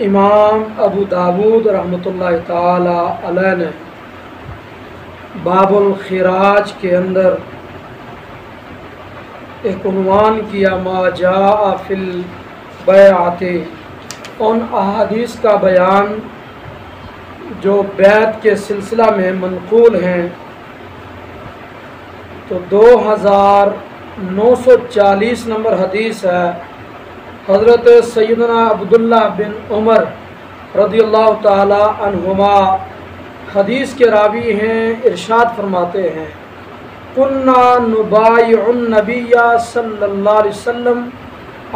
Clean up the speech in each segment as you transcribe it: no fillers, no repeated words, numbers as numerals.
امام ابو داود رحمۃ تعالی علیہ نے باب الخراج کے اندر ایک عنوان کیا ما جاء فی البیعۃ، ان احادیث کا بیان جو بیعت کے سلسلہ میں منقول ہیں۔ تو 2940 نمبر حدیث ہے۔ حضرت سیدنا عبداللہ بن عمر رضی اللہ تعالی عنہما حدیث کے راوی ہیں، ارشاد فرماتے ہیں کنا نبایع النبی صلی اللہ علیہ وسلم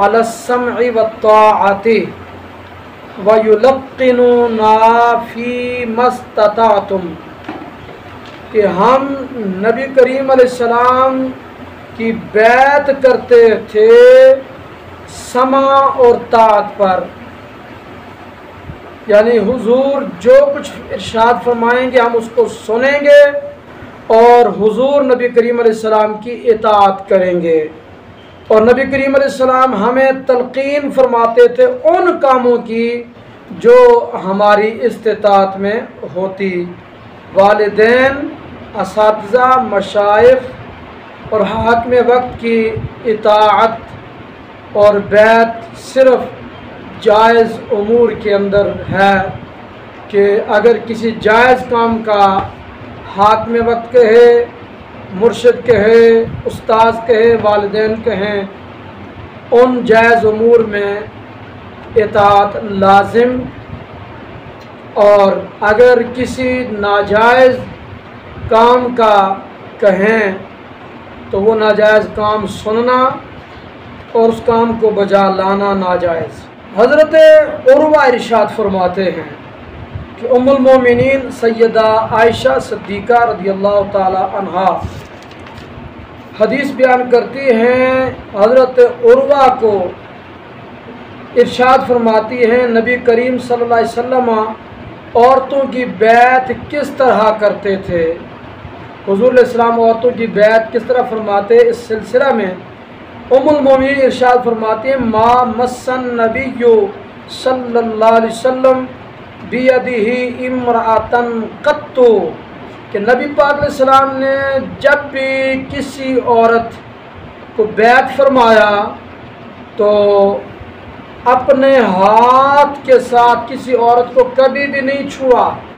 علی السمع والطاعۃ ویلقننا فی ما استطعتم، کہ ہم نبی کریم علیہ السلام کی بیعت کرتے تھے سمع اور طاعت پر، یعنی حضور جو کچھ ارشاد فرمائیں گے ہم اس کو سنیں گے اور حضور نبی کریم علیہ السلام کی اطاعت کریں گے۔ اور نبی کریم علیہ السلام ہمیں تلقین فرماتے تھے ان کاموں کی جو ہماری استطاعت میں ہوتی۔ والدین، اساتذہ، مشائخ اور حاکم وقت کی اطاعت اور بیعت صرف جائز امور کے اندر ہے، کہ اگر کسی جائز کام کا حاکم وقت کہے، مرشد کہے، استاذ کہے، والدین کہیں، ان جائز امور میں اطاعت لازم، اور اگر کسی ناجائز کام کا کہیں تو وہ ناجائز کام سننا اور اس کام کو بجا لانا ناجائز۔ حضرت عروہ ارشاد فرماتے ہیں کہ ام المومنین سیدہ عائشہ صدیقہ رضی اللہ تعالی عنہا حدیث بیان کرتی ہیں، حضرت عروہ کو ارشاد فرماتی ہیں نبی کریم صلی اللہ علیہ وسلم عورتوں کی بیعت کس طرح کرتے تھے، حضور علیہ السلام عورتوں کی بیعت کس طرح فرماتے۔ اس سلسلہ میں ام المومنین ارشاد فرماتی ہیں ما مس النبی صلی اللہ علیہ وسلم بیدہ امرأۃ قط، کہ نبی پاک علیہ السلام نے جب بھی کسی عورت کو بیعت فرمایا تو اپنے ہاتھ کے ساتھ کسی عورت کو کبھی بھی نہیں چھوا۔